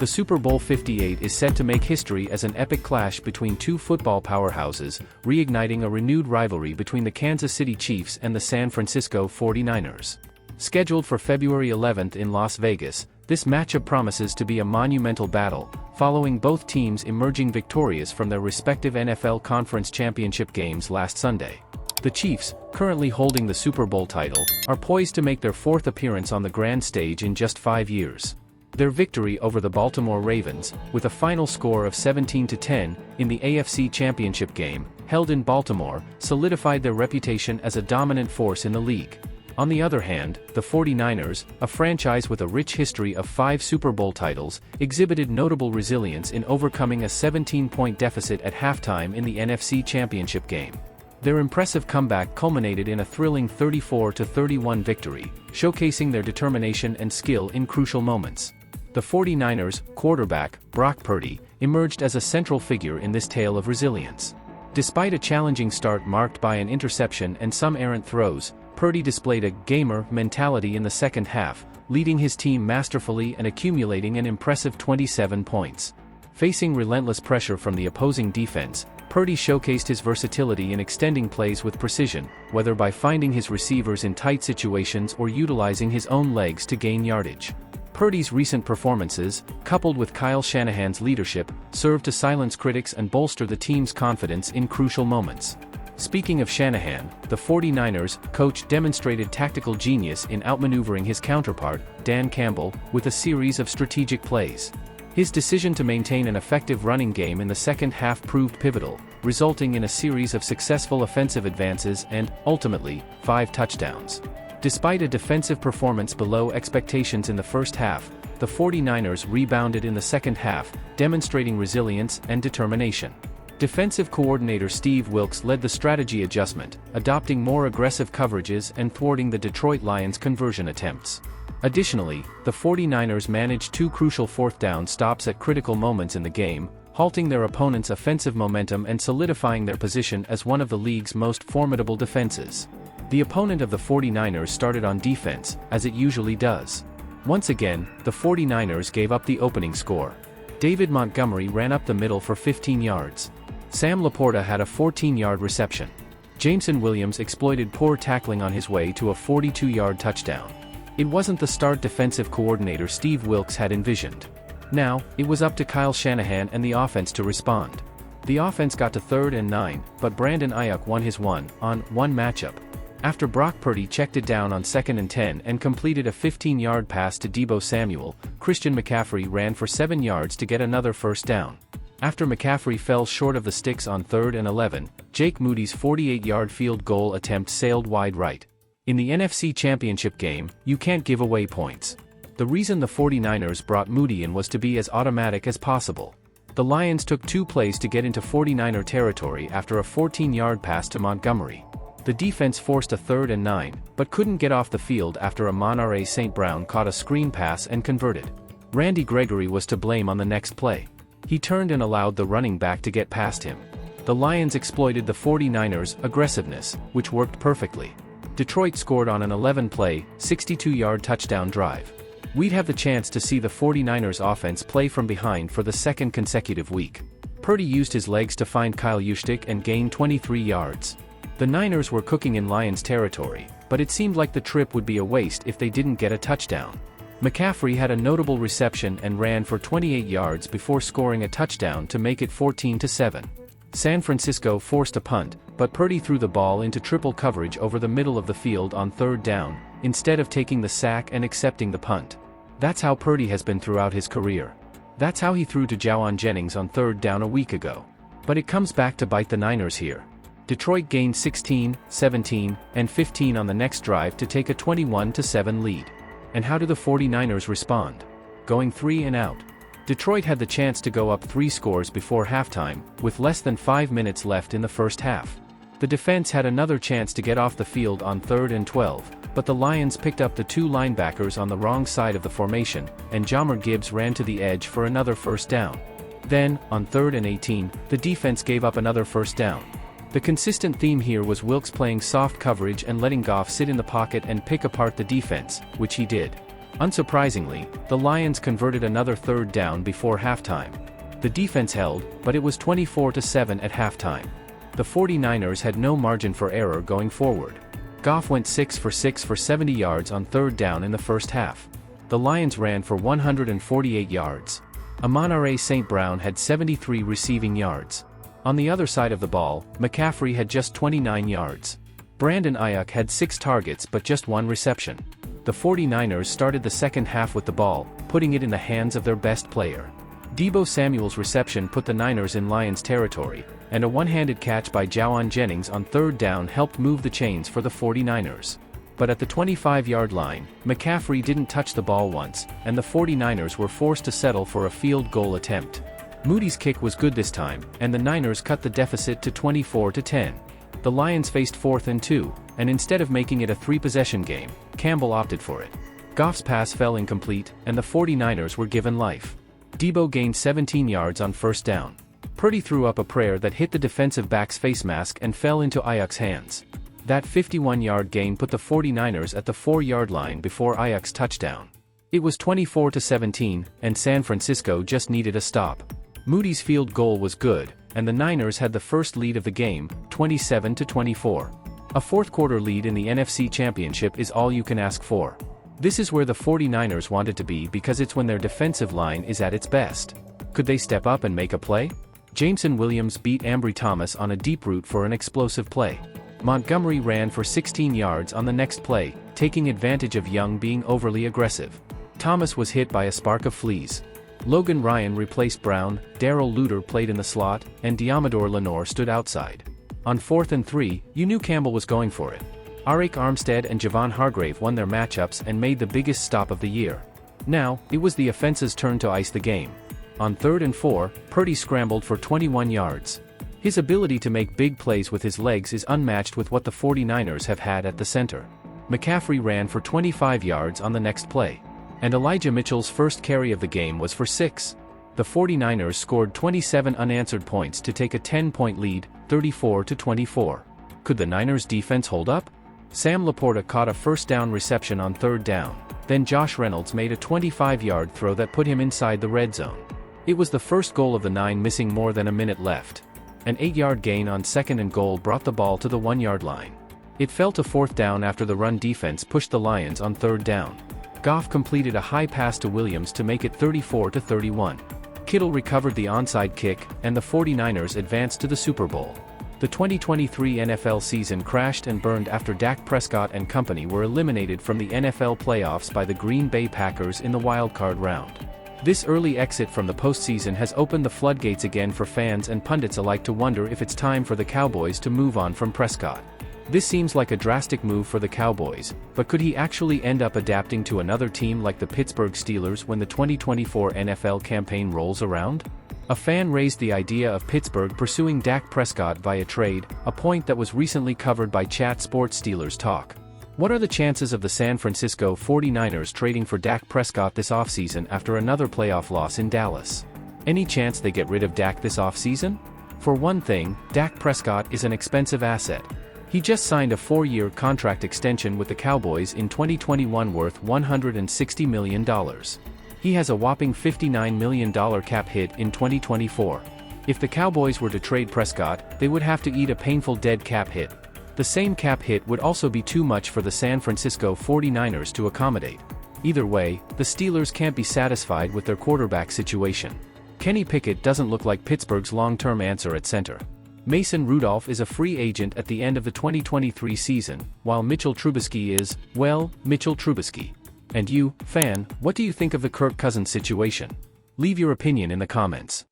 The Super Bowl 58 is set to make history as an epic clash between two football powerhouses, reigniting a renewed rivalry between the Kansas City Chiefs and the San Francisco 49ers. Scheduled for February 11 in Las Vegas, this matchup promises to be a monumental battle, following both teams emerging victorious from their respective NFL Conference Championship games last Sunday. The Chiefs, currently holding the Super Bowl title, are poised to make their fourth appearance on the grand stage in just 5 years. Their victory over the Baltimore Ravens, with a final score of 17-10, in the AFC Championship game, held in Baltimore, solidified their reputation as a dominant force in the league. On the other hand, the 49ers, a franchise with a rich history of 5 Super Bowl titles, exhibited notable resilience in overcoming a 17-point deficit at halftime in the NFC Championship game. Their impressive comeback culminated in a thrilling 34-31 victory, showcasing their determination and skill in crucial moments. The 49ers quarterback, Brock Purdy, emerged as a central figure in this tale of resilience. Despite a challenging start marked by an interception and some errant throws, Purdy displayed a gamer mentality in the second half, leading his team masterfully and accumulating an impressive 27 points. Facing relentless pressure from the opposing defense, Purdy showcased his versatility in extending plays with precision, whether by finding his receivers in tight situations or utilizing his own legs to gain yardage. Purdy's recent performances, coupled with Kyle Shanahan's leadership, served to silence critics and bolster the team's confidence in crucial moments. Speaking of Shanahan, the 49ers coach demonstrated tactical genius in outmaneuvering his counterpart, Dan Campbell, with a series of strategic plays. His decision to maintain an effective running game in the second half proved pivotal, resulting in a series of successful offensive advances and, ultimately, 5 touchdowns. Despite a defensive performance below expectations in the first half, the 49ers rebounded in the second half, demonstrating resilience and determination. Defensive coordinator Steve Wilks led the strategy adjustment, adopting more aggressive coverages and thwarting the Detroit Lions' conversion attempts. Additionally, the 49ers managed 2 crucial fourth-down stops at critical moments in the game, halting their opponent's offensive momentum and solidifying their position as one of the league's most formidable defenses. The opponent of the 49ers started on defense, as it usually does. Once again, the 49ers gave up the opening score. David Montgomery ran up the middle for 15 yards. Sam Laporta had a 14-yard reception. Jameson Williams exploited poor tackling on his way to a 42-yard touchdown. It wasn't the start defensive coordinator Steve Wilks had envisioned. Now, it was up to Kyle Shanahan and the offense to respond. The offense got to 3rd and 9, but Brandon Ayuk won his 1-on-1 matchup. After Brock Purdy checked it down on 2nd and 10 and completed a 15-yard pass to Deebo Samuel, Christian McCaffrey ran for 7 yards to get another first down. After McCaffrey fell short of the sticks on 3rd and 11, Jake Moody's 48-yard field goal attempt sailed wide right. In the NFC Championship game, you can't give away points. The reason the 49ers brought Moody in was to be as automatic as possible. The Lions took 2 plays to get into 49er territory after a 14-yard pass to Montgomery. The defense forced a 3rd and 9, but couldn't get off the field after Amon-Ra St. Brown caught a screen pass and converted. Randy Gregory was to blame on the next play. He turned and allowed the running back to get past him. The Lions exploited the 49ers' aggressiveness, which worked perfectly. Detroit scored on an 11-play, 62-yard touchdown drive. We'd have the chance to see the 49ers offense play from behind for the second consecutive week. Purdy used his legs to find Kyle Juszczyk and gain 23 yards. The Niners were cooking in Lions territory, but it seemed like the trip would be a waste if they didn't get a touchdown. McCaffrey had a notable reception and ran for 28 yards before scoring a touchdown to make it 14-7. San Francisco forced a punt, but Purdy threw the ball into triple coverage over the middle of the field on 3rd down, instead of taking the sack and accepting the punt. That's how Purdy has been throughout his career. That's how he threw to Jawan Jennings on 3rd down a week ago. But it comes back to bite the Niners here. Detroit gained 16, 17, and 15 on the next drive to take a 21-7 lead. And how do the 49ers respond? Going 3 and out. Detroit had the chance to go up 3 scores before halftime, with less than 5 minutes left in the first half. The defense had another chance to get off the field on 3rd and 12, but the Lions picked up the 2 linebackers on the wrong side of the formation, and Jahmyr Gibbs ran to the edge for another first down. Then, on 3rd and 18, the defense gave up another first down. The consistent theme here was Wilks playing soft coverage and letting Goff sit in the pocket and pick apart the defense, which he did. Unsurprisingly, the Lions converted another third down before halftime. The defense held, but it was 24-7 at halftime. The 49ers had no margin for error going forward. Goff went 6 for 6 for 70 yards on third down in the first half. The Lions ran for 148 yards. Amon-Ra St. Brown had 73 receiving yards. On the other side of the ball, McCaffrey had just 29 yards. Brandon Ayuk had 6 targets but just 1 reception. The 49ers started the second half with the ball, putting it in the hands of their best player. Deebo Samuel's reception put the Niners in Lions territory, and a one-handed catch by Jawan Jennings on third down helped move the chains for the 49ers. But at the 25-yard line, McCaffrey didn't touch the ball once, and the 49ers were forced to settle for a field goal attempt. Moody's kick was good this time, and the Niners cut the deficit to 24-10. The Lions faced 4th and 2, and instead of making it a 3-possession game, Campbell opted for it. Goff's pass fell incomplete, and the 49ers were given life. Deebo gained 17 yards on first down. Purdy threw up a prayer that hit the defensive back's face mask and fell into Ayuk's hands. That 51-yard gain put the 49ers at the 4-yard line before Ayuk's touchdown. It was 24-17, and San Francisco just needed a stop. Moody's field goal was good, and the Niners had the first lead of the game, 27-24. A fourth-quarter lead in the NFC Championship is all you can ask for. This is where the 49ers wanted to be because it's when their defensive line is at its best. Could they step up and make a play? Jameson Williams beat Ambry Thomas on a deep route for an explosive play. Montgomery ran for 16 yards on the next play, taking advantage of Young being overly aggressive. Thomas was hit by a spark of fleas. Logan Ryan replaced Brown, Darrell Luter played in the slot, and Diamador Lenore stood outside. On 4th and 3, you knew Campbell was going for it. Arik Armstead and Javon Hargrave won their matchups and made the biggest stop of the year. Now, it was the offense's turn to ice the game. On 3rd and 4, Purdy scrambled for 21 yards. His ability to make big plays with his legs is unmatched with what the 49ers have had at the center. McCaffrey ran for 25 yards on the next play. And Elijah Mitchell's first carry of the game was for 6. The 49ers scored 27 unanswered points to take a 10-point lead, 34-24. Could the Niners' defense hold up? Sam Laporta caught a first-down reception on third down, then Josh Reynolds made a 25-yard throw that put him inside the red zone. It was the first goal of the 9 missing more than a minute left. An 8-yard gain on 2nd and goal brought the ball to the 1-yard line. It fell to 4th down after the run defense pushed the Lions on third down. Goff completed a high pass to Williams to make it 34-31. Kittle recovered the onside kick, and the 49ers advanced to the Super Bowl. The 2023 NFL season crashed and burned after Dak Prescott and company were eliminated from the NFL playoffs by the Green Bay Packers in the wildcard round. This early exit from the postseason has opened the floodgates again for fans and pundits alike to wonder if it's time for the Cowboys to move on from Prescott. This seems like a drastic move for the Cowboys, but could he actually end up adapting to another team like the Pittsburgh Steelers when the 2024 NFL campaign rolls around? A fan raised the idea of Pittsburgh pursuing Dak Prescott via trade, a point that was recently covered by Chat Sports Steelers Talk. What are the chances of the San Francisco 49ers trading for Dak Prescott this offseason after another playoff loss in Dallas? Any chance they get rid of Dak this offseason? For one thing, Dak Prescott is an expensive asset. He just signed a 4-year contract extension with the Cowboys in 2021 worth $160 million. He has a whopping $59 million cap hit in 2024. If the Cowboys were to trade Prescott, they would have to eat a painful dead cap hit. The same cap hit would also be too much for the San Francisco 49ers to accommodate. Either way, the Steelers can't be satisfied with their quarterback situation. Kenny Pickett doesn't look like Pittsburgh's long-term answer at center. Mason Rudolph is a free agent at the end of the 2023 season, while Mitchell Trubisky is, well, Mitchell Trubisky. And you, fan, what do you think of the Kirk Cousins situation? Leave your opinion in the comments.